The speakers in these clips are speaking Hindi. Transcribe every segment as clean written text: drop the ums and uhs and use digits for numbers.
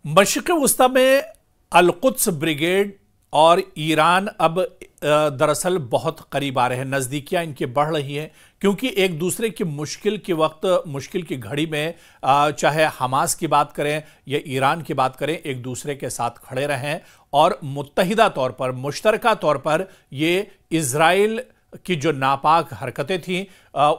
मशरिक़ वस्ता में अल-कुद्स ब्रिगेड और ईरान अब दरअसल बहुत करीब आ रहे हैं, नज़दीकियाँ इनकी बढ़ रही हैं, क्योंकि एक दूसरे की मुश्किल के वक्त, मुश्किल की घड़ी में चाहे हमास की बात करें या ईरान की बात करें, एक दूसरे के साथ खड़े रहें और मुत्तहिदा तौर पर, मुश्तरका तौर पर ये इज़राइल की जो नापाक हरकतें थीं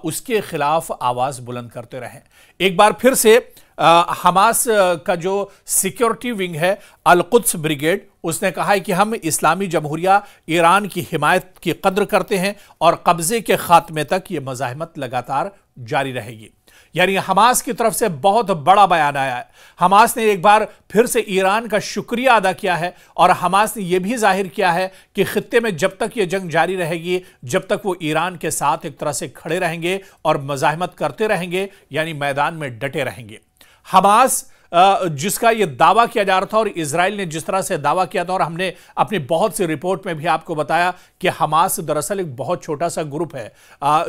उसके खिलाफ आवाज़ बुलंद करते रहें। एक बार फिर से हमास का जो सिक्योरिटी विंग है अल-कुद्स ब्रिगेड, उसने कहा है कि हम इस्लामी जमहूरिया ईरान की हिमायत की कद्र करते हैं और कब्जे के खात्मे तक ये मज़ाहमत लगातार जारी रहेगी। यानी हमास की तरफ से बहुत बड़ा बयान आया है। हमास ने एक बार फिर से ईरान का शुक्रिया अदा किया है और हमास ने यह भी जाहिर किया है कि खित्ते में जब तक यह जंग जारी रहेगी, जब तक वो ईरान के साथ एक तरह से खड़े रहेंगे और मज़ाहमत करते रहेंगे, यानी मैदान में डटे रहेंगे। हमास जिसका यह दावा किया जा रहा था और इजराइल ने जिस तरह से दावा किया था, और हमने अपनी बहुत सी रिपोर्ट में भी आपको बताया कि हमास दरअसल एक बहुत छोटा सा ग्रुप है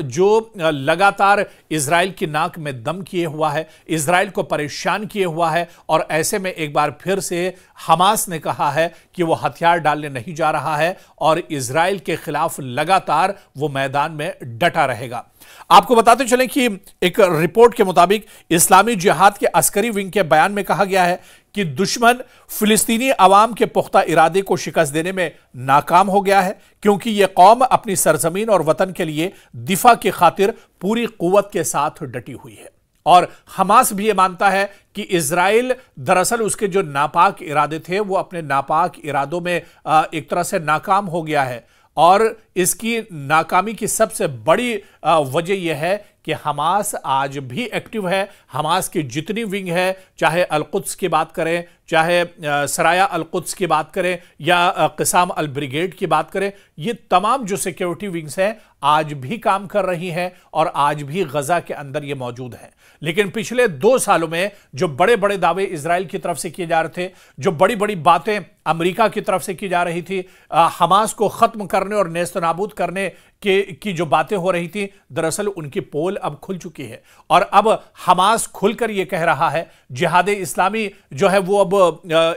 जो लगातार इजराइल की नाक में दम किए हुआ है, इजराइल को परेशान किए हुआ है। और ऐसे में एक बार फिर से हमास ने कहा है कि वो हथियार डालने नहीं जा रहा है और इजराइल के खिलाफ लगातार वो मैदान में डटा रहेगा। आपको बताते चलें कि एक रिपोर्ट के मुताबिक इस्लामी जिहाद के अस्करी विंग के बयान में कहा गया है कि दुश्मन फिलिस्तीनी अवाम के पुख्ता इरादे को शिकस्त देने में नाकाम हो गया है, क्योंकि यह कौम अपनी सरजमीन और वतन के लिए दिफा की खातिर पूरी कुव्वत के साथ डटी हुई है। और हमास भी यह मानता है कि इजराइल दरअसल उसके जो नापाक इरादे थे वो अपने नापाक इरादों में एक तरह से नाकाम हो गया है। और इसकी नाकामी की सबसे बड़ी वजह यह है कि हमास आज भी एक्टिव है। हमास की जितनी विंग है, चाहे अल-कुद्स की बात करें, चाहे सराया अल-कुद्स की बात करें या क़िसाम अल ब्रिगेड की बात करें, ये तमाम जो सिक्योरिटी विंग्स हैं आज भी काम कर रही हैं और आज भी गजा के अंदर ये मौजूद हैं। लेकिन पिछले 2 सालों में जो बड़े बड़े दावे इजराइल की तरफ से किए जा रहे थे, जो बड़ी बड़ी बातें अमेरिका की तरफ से की जा रही थी, हमास को खत्म करने और नेस्तनाबूद करने की जो बातें हो रही थी, दरअसल उनकी पोल अब खुल चुकी है। और अब हमास खुलकर यह कह रहा है, जिहाद इस्लामी जो है वो अब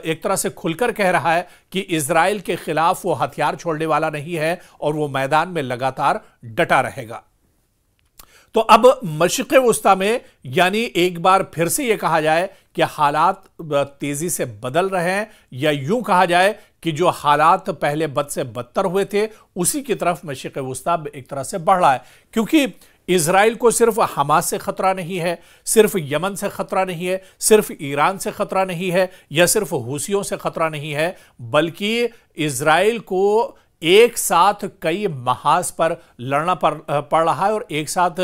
एक तरह से खुलकर कह रहा है कि इजराइल के खिलाफ वो हथियार छोड़ने वाला नहीं है और वो मैदान में लगातार डटा रहेगा। तो अब मशरिक़ वस्ता में यानी एक बार फिर से यह कहा जाए कि हालात तेजी से बदल रहे हैं, या यूं कहा जाए कि जो हालात पहले बद से बदतर हुए थे उसी की तरफ मशरिक़ वस्ता एक तरह से बढ़ रहा है। क्योंकि इजराइल को सिर्फ हमास से खतरा नहीं है, सिर्फ यमन से खतरा नहीं है, सिर्फ ईरान से खतरा नहीं है, या सिर्फ हूसियों से खतरा नहीं है, बल्कि इजराइल को एक साथ कई महाज पर लड़ना पड़ रहा है और एक साथ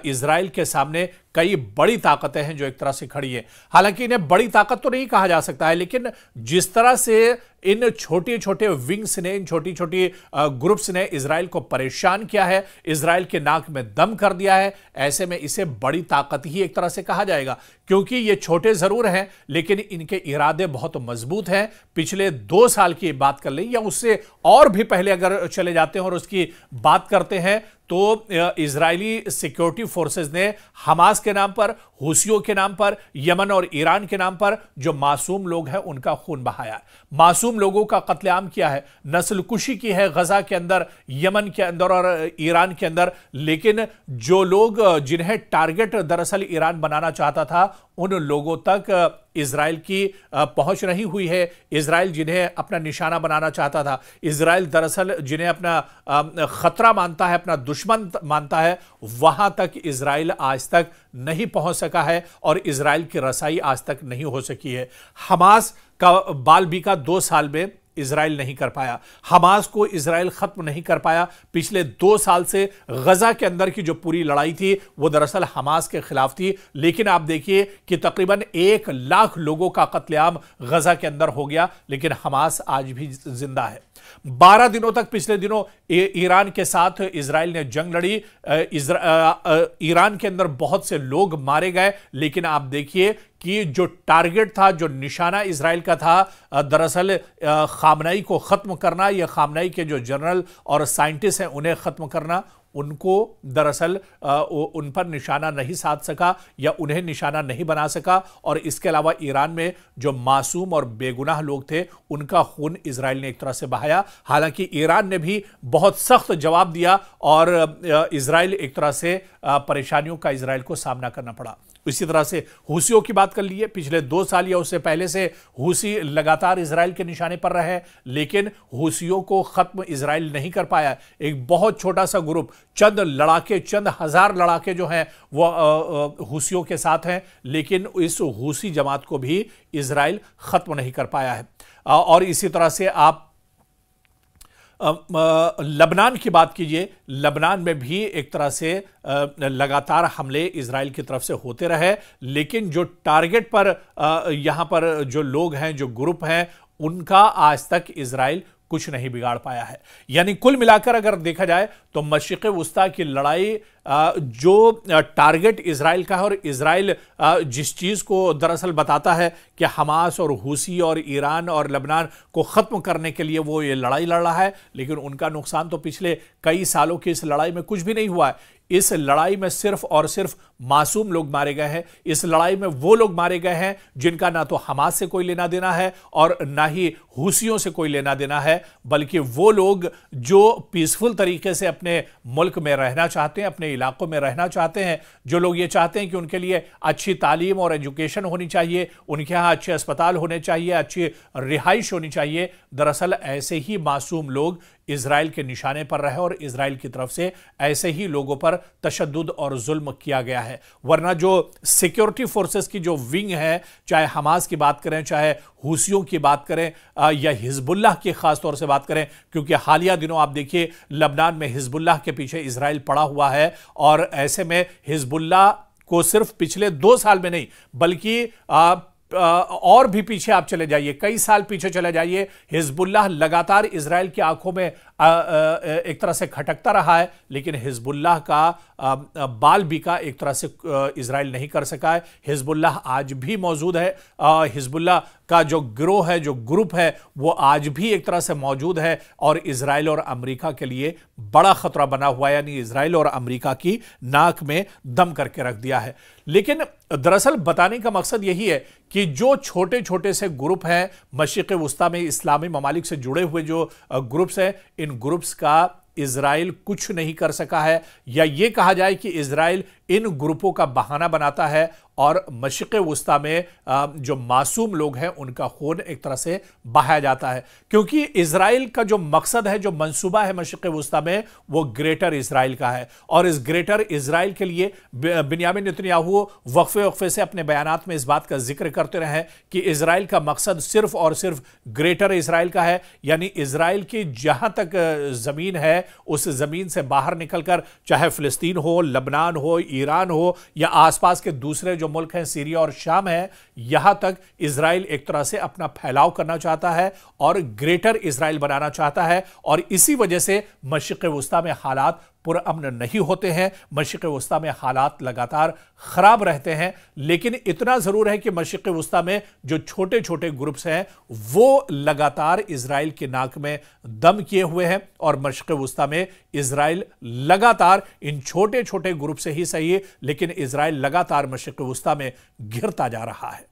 इजराइल के सामने कई बड़ी ताकतें हैं जो एक तरह से खड़ी है। हालांकि इन्हें बड़ी ताकत तो नहीं कहा जा सकता है, लेकिन जिस तरह से इन छोटे छोटे विंग्स ने, इन छोटी छोटी ग्रुप्स ने इजराइल को परेशान किया है, इजराइल के नाक में दम कर दिया है, ऐसे में इसे बड़ी ताकत ही एक तरह से कहा जाएगा। क्योंकि ये छोटे जरूर हैं लेकिन इनके इरादे बहुत मजबूत हैं। पिछले 2 साल की बात कर लें या उससे और भी पहले अगर चले जाते हैं और उसकी बात करते हैं, तो इजरायली सिक्योरिटी फोर्सेस ने हमास के नाम पर, हूसियों के नाम पर, यमन और ईरान के नाम पर जो मासूम लोग हैं उनका खून बहाया, मासूम लोगों का कत्लेआम किया है, नस्ल कुशी की है गजा के अंदर, यमन के अंदर और ईरान के अंदर। लेकिन जो लोग, जिन्हें टारगेट दरअसल ईरान बनाना चाहता था, उन लोगों तक इजराइल की पहुंच नहीं हुई है। इजराइल जिन्हें अपना निशाना बनाना चाहता था, इजराइल दरअसल जिन्हें अपना खतरा मानता है, अपना दुश्मन मानता है, वहां तक इजराइल आज तक नहीं पहुंच सका है और इजराइल की रसाई आज तक नहीं हो सकी है। हमास का बाल बीका 2 साल में इजराइल नहीं कर पाया, हमास को इजराइल खत्म नहीं कर पाया। पिछले 2 साल से गजा के अंदर की जो पूरी लड़ाई थी वो दरअसल हमास के खिलाफ थी। लेकिन आप देखिए कि तकरीबन 1 लाख लोगों का कत्लेआम गजा के अंदर हो गया, लेकिन हमास आज भी जिंदा है। 12 दिनों तक पिछले दिनों ईरान के साथ इजराइल ने जंग लड़ी, ईरान के अंदर बहुत से लोग मारे गए। लेकिन आप देखिए कि जो टारगेट था, जो निशाना इजराइल का था, दरअसल खामनेई को खत्म करना, या खामनेई के जो जनरल और साइंटिस्ट हैं उन्हें खत्म करना, उनको दरअसल उन पर निशाना नहीं साध सका या उन्हें निशाना नहीं बना सका। और इसके अलावा ईरान में जो मासूम और बेगुनाह लोग थे उनका खून इजराइल ने एक तरह से बहाया। हालांकि ईरान ने भी बहुत सख्त जवाब दिया और इजराइल एक तरह से परेशानियों का इजराइल को सामना करना पड़ा। इसी तरह से हूसियों की बात कर लिए, पिछले 2 साल या उससे पहले से हूसी लगातार इजराइल के निशाने पर रहे, लेकिन हूसियों को खत्म इजराइल नहीं कर पाया। एक बहुत छोटा सा ग्रुप, चंद लड़ाके, चंद हजार लड़ाके जो हैं वो हूसियों के साथ हैं, लेकिन इस हूसी जमात को भी इजराइल खत्म नहीं कर पाया है। और इसी तरह से आप लबनान की बात कीजिए, लबनान में भी एक तरह से लगातार हमले इजराइल की तरफ से होते रहे, लेकिन जो टारगेट पर यहां पर जो लोग हैं, जो ग्रुप हैं, उनका आज तक इजराइल कुछ नहीं बिगाड़ पाया है। यानी कुल मिलाकर अगर देखा जाए तो मशरिक़ वुस्ता की लड़ाई जो टारगेट इजराइल का है, और इजराइल जिस चीज को दरअसल बताता है कि हमास और हूसी और ईरान और लबनान को खत्म करने के लिए वो ये लड़ाई लड़ रहा है, लेकिन उनका नुकसान तो पिछले कई सालों की इस लड़ाई में कुछ भी नहीं हुआ है। इस लड़ाई में सिर्फ और सिर्फ मासूम लोग मारे गए हैं। इस लड़ाई में वो लोग मारे गए हैं जिनका ना तो हमास से कोई लेना देना है और ना ही हूसियों से कोई लेना देना है, बल्कि वो लोग जो पीसफुल तरीके से अपने मुल्क में रहना चाहते हैं, अपने इलाकों में रहना चाहते हैं, जो लोग ये चाहते हैं कि उनके लिए अच्छी तालीम और एजुकेशन होनी चाहिए, उनके यहाँ अच्छे अस्पताल होने चाहिए, अच्छी रिहाइश होनी चाहिए। दरअसल ऐसे ही मासूम लोग इजराइल के निशाने पर रहे और इजराइल की तरफ से ऐसे ही लोगों पर तशद्दुद और जुल्म किया गया है। वरना जो सिक्योरिटी फोर्सेस की जो विंग है, चाहे हमास की बात करें, चाहे हूसियों की बात करें या हिजबुल्लाह की खास तौर से बात करें, क्योंकि हालिया दिनों आप देखिए लबनान में हिजबुल्लाह के पीछे इजराइल पड़ा हुआ है, और ऐसे में हिजबुल्लाह को सिर्फ पिछले 2 साल में नहीं बल्कि और भी पीछे आप चले जाइए, कई साल पीछे चले जाइए, हिजबुल्लाह लगातार इजराइल की आंखों में एक तरह से खटकता रहा है, लेकिन हिजबुल्लाह का बाल बीका एक तरह से इजराइल नहीं कर सका है। हिजबुल्लाह आज भी मौजूद है, हिजबुल्लाह का जो गिरोह है, जो ग्रुप है, वो आज भी एक तरह से मौजूद है और इजराइल और अमेरिका के लिए बड़ा खतरा बना हुआ है। यानी इजराइल और अमेरिका की नाक में दम करके रख दिया है। लेकिन दरअसल बताने का मकसद यही है कि जो छोटे छोटे से ग्रुप हैं मशरिक़ वुस्ता में इस्लामी ममालिक से जुड़े हुए जो ग्रुप्स हैं, इन ग्रुप्स का इजराइल कुछ नहीं कर सका है, या यह कहा जाए कि इजराइल इन ग्रुपों का बहाना बनाता है और मशरिक़ वुस्ता में जो मासूम लोग हैं उनका खून एक तरह से बहाया जाता है। क्योंकि इजराइल का जो मकसद है, जो मंसूबा है मशरिक़ वुस्ता में, वो ग्रेटर इजराइल का है। और इस ग्रेटर इजराइल के लिए बिन्यामिन नेतन्याहू वक्फे से अपने बयानात में इस बात का जिक्र करते रहे कि इजराइल का मकसद सिर्फ और सिर्फ ग्रेटर इजराइल का है। यानी इजराइल की जहां तक जमीन है उस जमीन से बाहर निकलकर, चाहे फिलिस्तीन हो, लबनान हो, ईरान हो, या आसपास के दूसरे जो मुल्क हैं सीरिया और शाम है, यहां तक इजराइल एक तरह से अपना फैलाव करना चाहता है और ग्रेटर इजराइल बनाना चाहता है। और इसी वजह से मशरिक़ वुस्ता में हालात पुरअमन नहीं होते हैं, मशरिक़ वुस्ता में हालात लगातार खराब रहते हैं। लेकिन इतना जरूर है कि मशरिक़ वुस्ता में जो छोटे छोटे ग्रुप्स हैं वो लगातार इजराइल की नाक में दम किए हुए हैं, और मशरिक़ वुस्ता में इजराइल लगातार इन छोटे छोटे ग्रुप से ही सही, लेकिन इजराइल लगातार मशरिक़ वुस्ता में घिरता जा रहा है।